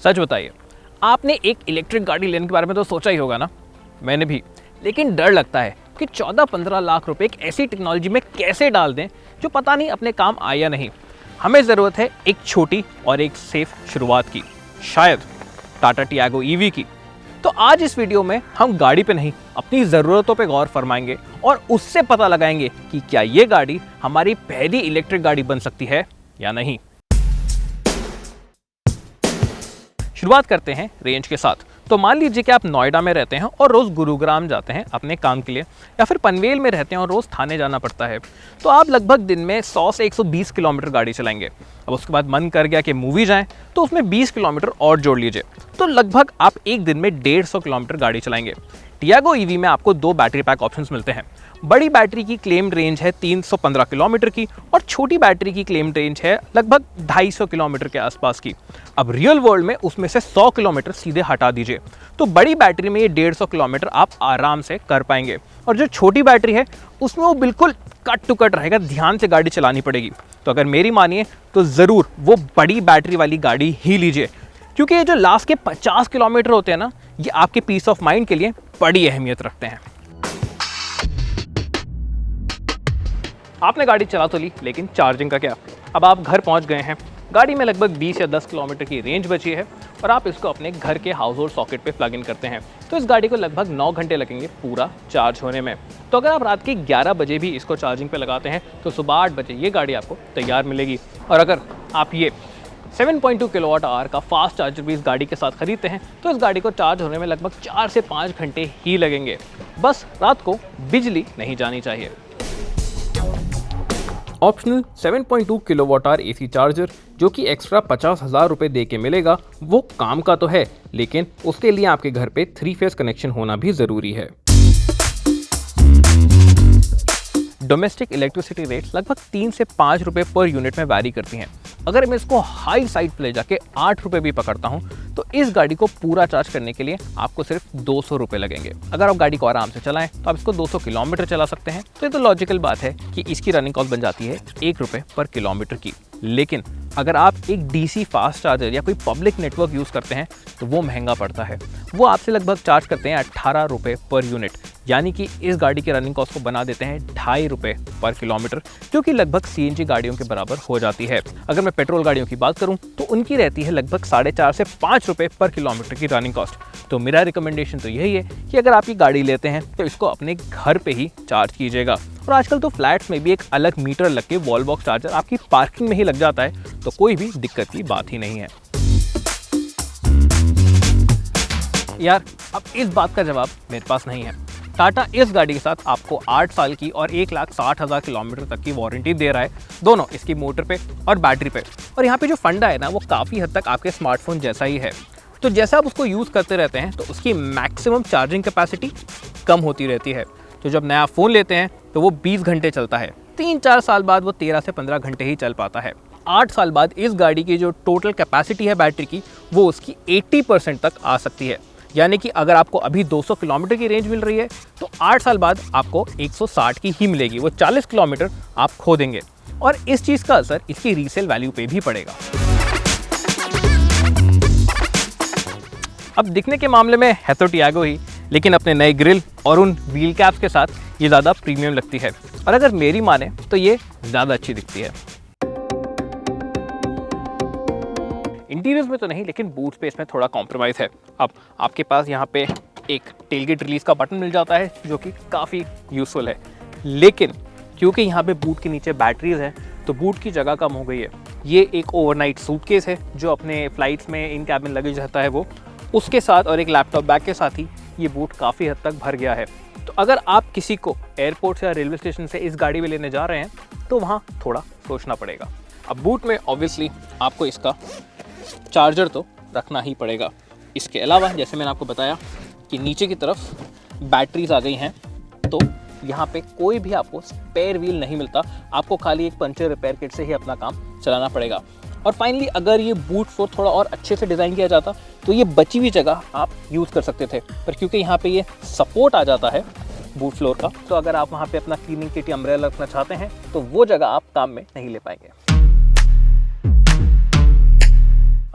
सच बताइए, आपने एक इलेक्ट्रिक गाड़ी लेने के बारे में तो सोचा ही होगा ना, मैंने भी। लेकिन डर लगता है कि 14-15 लाख रुपए एक ऐसी टेक्नोलॉजी में कैसे डाल दें जो पता नहीं अपने काम आए या नहीं। हमें ज़रूरत है एक छोटी और एक सेफ शुरुआत की, शायद टाटा टियागो ईवी की। तो आज इस वीडियो में हम गाड़ी पे नहीं, अपनी ज़रूरतों पे गौर फरमाएंगे और उससे पता लगाएंगे कि क्या ये गाड़ी हमारी पहली इलेक्ट्रिक गाड़ी बन सकती है या नहीं। शुरुआत करते हैं रेंज के साथ। तो मान लीजिए कि आप नोएडा में रहते हैं और रोज़ गुरुग्राम जाते हैं अपने काम के लिए, या फिर पनवेल में रहते हैं और रोज़ थाने जाना पड़ता है। तो आप लगभग दिन में 100 से 120 किलोमीटर गाड़ी चलाएंगे। अब उसके बाद मन कर गया कि मूवी जाएं, तो उसमें 20 किलोमीटर और जोड़ लीजिए, तो लगभग आप एक दिन में 150 किलोमीटर गाड़ी चलाएंगे। टियागो ईवी में आपको 2 बैटरी पैक ऑप्शंस मिलते हैं। बड़ी बैटरी की क्लेम्ड रेंज है 315 किलोमीटर की और छोटी बैटरी की क्लेम्ड रेंज है लगभग 250 किलोमीटर के आसपास की। अब रियल वर्ल्ड में उसमें से 100 किलोमीटर सीधे हटा दीजिए, तो बड़ी बैटरी में ये 150 किलोमीटर आप आराम से कर पाएंगे। और जो छोटी बैटरी है उसमें वो बिल्कुल कट टू कट रहेगा, ध्यान से गाड़ी चलानी पड़ेगी। तो अगर मेरी मानिए तो ज़रूर वो बड़ी बैटरी वाली गाड़ी ही लीजिए, क्योंकि ये जो लास्ट के 50 किलोमीटर होते हैं ना, ये आपके पीस ऑफ माइंड के लिए बड़ी अहमियत रखते हैं। आपने गाड़ी चला तो ली, लेकिन चार्जिंग का क्या? अब आप घर पहुंच गए हैं, गाड़ी में लगभग 20 या 10 किलोमीटर की रेंज बची है और आप इसको अपने घर के हाउस होल्ड सॉकेट पे प्लग इन करते हैं, तो इस गाड़ी को लगभग 9 घंटे लगेंगे पूरा चार्ज होने में। तो अगर आप रात के 11 बजे भी इसको चार्जिंग पे लगाते हैं तो सुबह 8 बजे ये गाड़ी आपको तैयार मिलेगी। और अगर आप ये 7.2 किलोवाट आवर का फास्ट चार्जर भी इस गाड़ी के साथ खरीदते हैं तो इस गाड़ी को चार्ज होने में लगभग 4 से 5 घंटे ही लगेंगे। बस रात को बिजली नहीं जानी चाहिए। Optional 7.2 kilowatt hour AC charger जो कि एक्स्ट्रा 50,000 रुपये दे के मिलेगा, वो काम का तो है, लेकिन उसके लिए आपके घर पे 3 फेज कनेक्शन होना भी ज़रूरी है। डोमेस्टिक इलेक्ट्रिसिटी रेट्स लगभग 3 से 5 रुपये पर यूनिट में वैरी करती हैं। अगर मैं इसको हाई साइड पे ले जाके 8 रुपये भी पकड़ता हूँ तो इस गाड़ी को पूरा चार्ज करने के लिए आपको सिर्फ 200 रुपये लगेंगे। अगर आप गाड़ी को आराम से चलाएं तो आप इसको 200 किलोमीटर चला सकते हैं। तो ये तो लॉजिकल बात है कि इसकी रनिंग कॉस्ट बन जाती है 1 रुपये पर किलोमीटर की। लेकिन अगर आप एक डीसी फास्ट चार्जर या कोई पब्लिक नेटवर्क यूज़ करते हैं तो वो महंगा पड़ता है। वो आपसे लगभग चार्ज करते हैं 18 रुपये पर यूनिट, यानी कि इस गाड़ी की रनिंग कॉस्ट को बना देते हैं 2.5 रुपये पर किलोमीटर, जो कि लगभग सीएनजी गाड़ियों के बराबर हो जाती है। अगर मैं पेट्रोल गाड़ियों की बात करूं तो उनकी रहती है लगभग 4.5 से 5 रुपये पर किलोमीटर की रनिंग कॉस्ट। तो मेरा रिकमेंडेशन तो यही है कि अगर आप ये गाड़ी लेते हैं तो इसको अपने घर पे ही चार्ज कीजिएगा। और आजकल तो फ्लैट्स में भी एक अलग मीटर लग के वॉल बॉक्स चार्जर आपकी पार्किंग में ही लग जाता है, तो कोई भी दिक्कत की बात ही नहीं है। यार, अब इस बात का जवाब मेरे पास नहीं है। टाटा इस गाड़ी के साथ आपको 8 साल की और 1,60,000 किलोमीटर तक की वारंटी दे रहा है, दोनों इसकी मोटर पे और बैटरी पे। और यहाँ पे जो फंडा है ना, वो काफ़ी हद तक आपके स्मार्टफोन जैसा ही है। तो जैसे आप उसको यूज़ करते रहते हैं तो उसकी मैक्सिमम चार्जिंग कैपेसिटी कम होती रहती है। तो जब नया फ़ोन लेते हैं तो वो 20 घंटे चलता है, 3-4 साल बाद वो 13 से 15 घंटे ही चल पाता है। 8 साल बाद इस गाड़ी की जो टोटल कैपेसिटी है बैटरी की, वो उसकी 80% तक आ सकती है। यानी कि अगर आपको अभी 200 किलोमीटर की रेंज मिल रही है तो 8 साल बाद आपको 160 की ही मिलेगी, वो 40 किलोमीटर आप खो देंगे। और इस चीज़ का असर इसकी रीसेल वैल्यू पे भी पड़ेगा। अब दिखने के मामले में है तो टियागो ही, लेकिन अपने नए ग्रिल और उन व्हील कैप्स के साथ ये ज़्यादा प्रीमियम लगती है। और अगर मेरी माने तो ये ज़्यादा अच्छी दिखती है। इंटीरियर्स में तो नहीं, लेकिन बूट स्पेस में थोड़ा कॉम्प्रोमाइज़ है। अब आपके पास यहाँ पे एक टेलगेट रिलीज़ का बटन मिल जाता है जो कि काफ़ी यूज़फुल है, लेकिन क्योंकि यहाँ पे बूट के नीचे बैटरीज हैं तो बूट की जगह कम हो गई है। ये एक ओवरनाइट सूटकेस है जो अपने फ्लाइट्स में इन कैबिन लगेज रहता है, वो उसके साथ और एक लैपटॉप बैग के साथ ही ये बूट काफ़ी हद तक भर गया है। तो अगर आप किसी को एयरपोर्ट या रेलवे स्टेशन से इस गाड़ी में लेने जा रहे हैं तो वहाँ थोड़ा सोचना पड़ेगा। अब बूट में ऑब्वियसली आपको इसका चार्जर तो रखना ही पड़ेगा। इसके अलावा जैसे मैंने आपको बताया कि नीचे की तरफ बैटरीज आ गई हैं, तो यहाँ पे कोई भी आपको स्पेयर व्हील नहीं मिलता, आपको खाली एक पंचर रिपेयर किट से ही अपना काम चलाना पड़ेगा। और फाइनली अगर ये बूट फ्लोर थोड़ा और अच्छे से डिज़ाइन किया जाता तो ये बची हुई जगह आप यूज़ कर सकते थे, पर क्योंकि यहाँ पे ये सपोर्ट आ जाता है बूट फ्लोर का, तो अगर आप वहाँ पे अपना क्लीनिंग किट या अम्ब्रेला रखना चाहते हैं तो वो जगह आप काम में नहीं ले पाएंगे।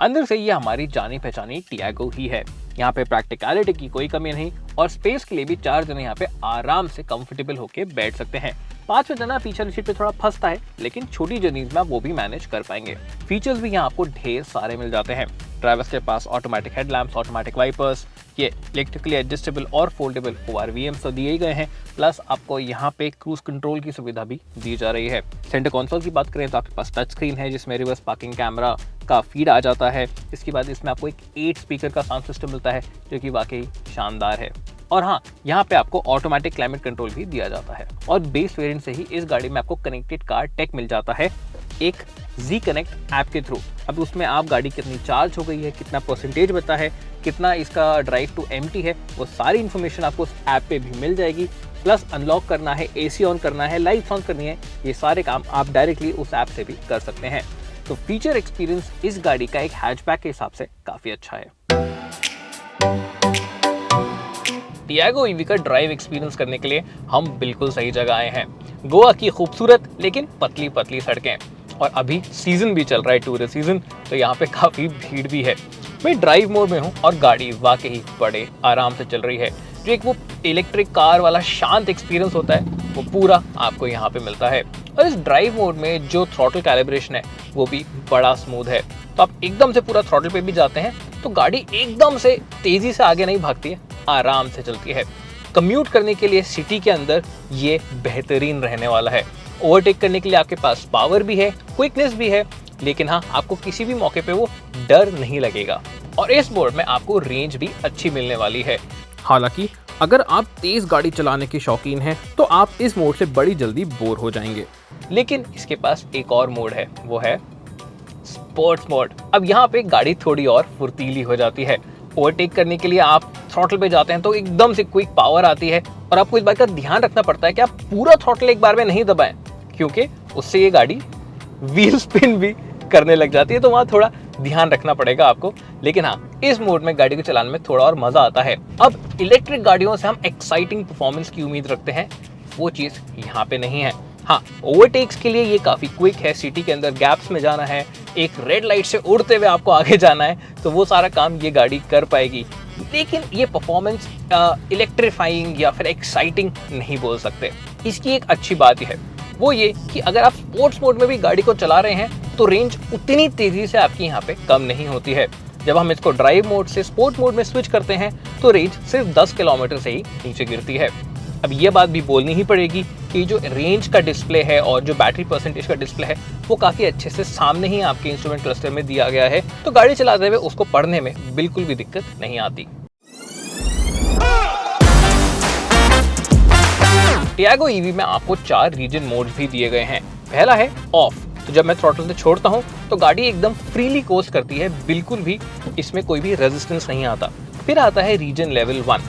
अंदर से ये हमारी जानी पहचानी टियागो ही है। यहाँ पे प्रैक्टिकलिटी की कोई कमी नहीं और स्पेस के लिए भी 4 जने यहाँ पे आराम से कंफर्टेबल होके बैठ सकते हैं। 5वां जना पीछे सीट पे थोड़ा फंसता है, लेकिन छोटी जर्नीज में आप वो भी मैनेज कर पाएंगे। फीचर्स भी यहाँ आपको ढेर सारे मिल जाते हैं। ड्राइवर्स के पास ऑटोमेटिक हेडलैम्प्स, ऑटोमेटिक वाइपर्स, ये इलेक्ट्रिकली एडजस्टेबल और फोल्डेबल ORVMs तो दिए गए हैं, प्लस आपको यहाँ पे क्रूज कंट्रोल की सुविधा भी दी जा रही है। सेंटर कंसोल की बात करें तो आपके पास टच स्क्रीन है जिसमें रिवर्स पार्किंग कैमरा का फीड आ जाता है। इसके बाद इसमें आपको एक 8 स्पीकर का साउंड सिस्टम मिलता है जो कि वाकई शानदार है। और हाँ, यहाँ पे आपको ऑटोमेटिक क्लाइमेट कंट्रोल भी दिया जाता है और बेस वेरिएंट से ही इस गाड़ी में आपको कनेक्टेड कार टेक मिल जाता है एक Z कनेक्ट ऐप के थ्रू। अब उसमें आप गाड़ी कितनी चार्ज हो गई है, कितना परसेंटेज बता है, कितना इसका ड्राइव टू एम्प्टी है, वो सारी इन्फॉर्मेशन आपको उस ऐप पे भी मिल जाएगी। प्लस अनलॉक करना है, AC ऑन करना है, लाइट्स ऑन करनी है, ये सारे काम आप डायरेक्टली उस ऐप से भी कर सकते हैं। तो फीचर एक्सपीरियंस इस गाड़ी का एक हैचबैक के हिसाब से काफ़ी अच्छा है। टियागो EV का ड्राइव एक्सपीरियंस करने के लिए हम बिल्कुल सही जगह आए हैं। गोवा की खूबसूरत लेकिन पतली पतली सड़कें, और अभी सीजन भी चल रहा है, टूरिस्ट सीजन, तो यहाँ पे काफ़ी भीड़ भी है। मैं ड्राइव मोड में हूँ और गाड़ी वाकई बड़े आराम से चल रही है। जो एक वो इलेक्ट्रिक कार वाला शांत एक्सपीरियंस होता है वो पूरा आपको यहाँ पे मिलता है। और इस ड्राइव मोड में जो थ्रॉटल कैलिब्रेशन है वो भी बड़ा स्मूथ है। तो आप एकदम से पूरा थ्रॉटल पे भी जाते हैं तो गाड़ी एकदम से तेज़ी से आगे नहीं भागती है, आराम से चलती है। कम्यूट करने के लिए सिटी के अंदर ये बेहतरीन रहने वाला है। ओवरटेक करने के लिए आपके पास पावर भी है, क्विकनेस भी है, लेकिन हाँ, आपको किसी भी मौके पे वो डर नहीं लगेगा। और इस मोड में आपको रेंज भी अच्छी मिलने वाली है। हालांकि अगर आप तेज गाड़ी चलाने के शौकीन हैं तो आप इस मोड से बड़ी जल्दी बोर हो जाएंगे। लेकिन इसके पास एक और मोड है, वो है स्पोर्ट्स मोड। अब यहाँ पे गाड़ी थोड़ी और फुर्तीली हो जाती है। ओवरटेक करने के लिए आप थ्रॉटल पे जाते हैं तो एकदम से क्विक पावर आती है और आपको इस बात का ध्यान रखना पड़ता है कि आप पूरा थ्रॉटल एक बार में नहीं दबाएं, क्योंकि उससे ये गाड़ी व्हील स्पिन भी करने लग जाती है, तो वहाँ थोड़ा ध्यान रखना पड़ेगा आपको। लेकिन हाँ, इस मोड में गाड़ी को चलाने में थोड़ा और मजा आता है। अब इलेक्ट्रिक गाड़ियों से हम एक्साइटिंग परफॉर्मेंस की उम्मीद रखते हैं, वो चीज़ यहाँ पे नहीं है। हाँ, ओवरटेक्स के लिए ये काफ़ी क्विक है। सिटी के अंदर गैप्स में जाना है, एक रेड लाइट से उड़ते हुए आपको आगे जाना है, तो वो सारा काम ये गाड़ी कर पाएगी। लेकिन ये परफॉर्मेंस इलेक्ट्रीफाइंग या फिर एक्साइटिंग नहीं बोल सकते। इसकी एक अच्छी बात यह है, वो ये कि अगर आप स्पोर्ट्स मोड में भी गाड़ी को चला रहे हैं तो रेंज उतनी तेज़ी से आपकी यहाँ पे कम नहीं होती है। जब हम इसको ड्राइव मोड से स्पोर्ट मोड में स्विच करते हैं तो रेंज सिर्फ 10 किलोमीटर से ही नीचे गिरती है। अब ये बात भी बोलनी ही पड़ेगी कि जो रेंज का डिस्प्ले है और जो बैटरी परसेंटेज का डिस्प्ले है वो काफ़ी अच्छे से सामने ही आपके इंस्ट्रूमेंट क्लस्टर में दिया गया है, तो गाड़ी चलाते हुए उसको पढ़ने में बिल्कुल भी दिक्कत नहीं आती। टियागो EV में आपको 4 रीजन मोड्स भी दिए गए हैं। पहला है ऑफ, तो जब मैं थ्रॉटल से छोड़ता हूँ तो गाड़ी एकदम फ्रीली कोस्ट करती है, बिल्कुल भी इसमें कोई भी रेजिस्टेंस नहीं आता। फिर आता है रीजन लेवल 1,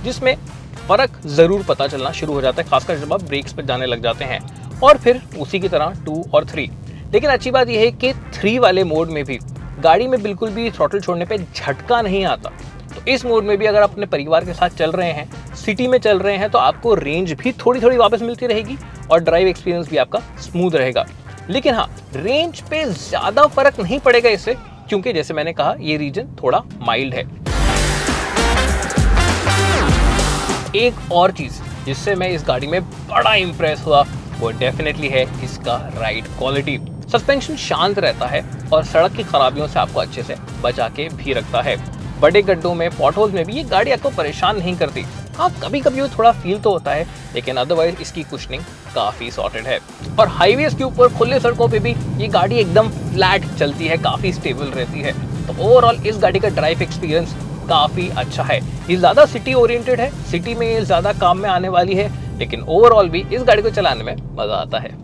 जिसमें फर्क जरूर पता चलना शुरू हो जाता है, खासकर जब आप ब्रेक्स पर जाने लग जाते हैं। और फिर उसी की तरह 2 और 3। लेकिन अच्छी बात यह है कि 3 वाले मोड में भी गाड़ी में बिल्कुल भी थ्रॉटल छोड़ने पे झटका नहीं आता। तो इस मोड में भी अगर आप अपने परिवार के साथ चल रहे हैं, सिटी में चल रहे हैं, तो आपको रेंज भी थोड़ी थोड़ी वापस मिलती रहेगी और ड्राइव एक्सपीरियंस भी आपका स्मूथ रहेगा। लेकिन हाँ, रेंज पे ज़्यादा फर्क नहीं पड़ेगा इससे, क्योंकि जैसे मैंने कहा ये रीजन थोड़ा माइल्ड है। एक और चीज़ जिससे मैं इस गाड़ी में बड़ा इंप्रेस हुआ वो डेफिनेटली है इसका राइड क्वालिटी। सस्पेंशन शांत रहता है और सड़क की खराबियों से आपको अच्छे से बचा के भी रखता है। बड़े गड्ढों में, पॉटहोल्स में भी ये गाड़ी आपको परेशान नहीं करती। हाँ, कभी कभी वो थोड़ा फील तो होता है, लेकिन अदरवाइज इसकी कुशनिंग काफ़ी सॉर्टेड है। और हाईवेज के ऊपर खुले सड़कों पे भी ये गाड़ी एकदम फ्लैट चलती है, काफ़ी स्टेबल रहती है। तो ओवरऑल इस गाड़ी का ड्राइव एक्सपीरियंस काफ़ी अच्छा है। ये ज़्यादा सिटी ओरिएंटेड है, सिटी में ये ज़्यादा काम में आने वाली है, लेकिन ओवरऑल भी इस गाड़ी को चलाने में मज़ा आता है।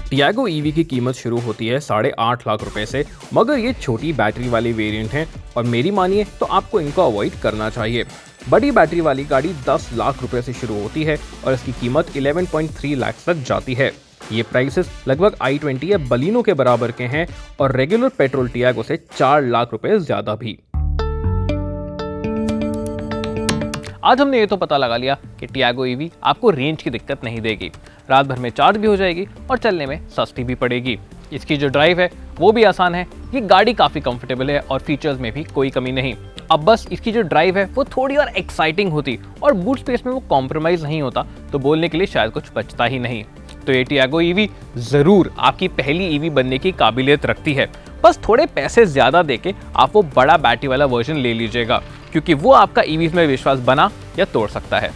टियागो EV की कीमत शुरू होती है 8.5 लाख रुपए से, मगर ये छोटी बैटरी वाली वेरिएंट है और मेरी मानिए तो आपको इनको अवॉइड करना चाहिए। बड़ी बैटरी वाली गाड़ी 10 लाख रुपए से शुरू होती है और इसकी कीमत 11.3 लाख तक जाती है। ये प्राइसेस लगभग i20 या बलिनो के बराबर के हैं और रेगुलर पेट्रोल टियागो से 4 लाख रुपए ज्यादा भी। आज हमने ये तो पता लगा लिया कि टियागो EV आपको रेंज की दिक्कत नहीं देगी, रात भर में चार्ज भी हो जाएगी और चलने में सस्ती भी पड़ेगी। इसकी जो ड्राइव है वो भी आसान है, ये गाड़ी काफ़ी कंफर्टेबल है और फीचर्स में भी कोई कमी नहीं। अब बस इसकी जो ड्राइव है वो थोड़ी और एक्साइटिंग होती और बूट स्पेस में वो कॉम्प्रोमाइज़ नहीं होता तो बोलने के लिए शायद कुछ बचता ही नहीं। तो ये टियागो ईवी ज़रूर आपकी पहली ईवी बनने की काबिलियत रखती है, बस थोड़े पैसे ज़्यादा देके आप वो बड़ा बैटरी वाला वर्जन ले लीजिएगा, क्योंकि वो आपका ईवीज़ में विश्वास बना या तोड़ सकता है।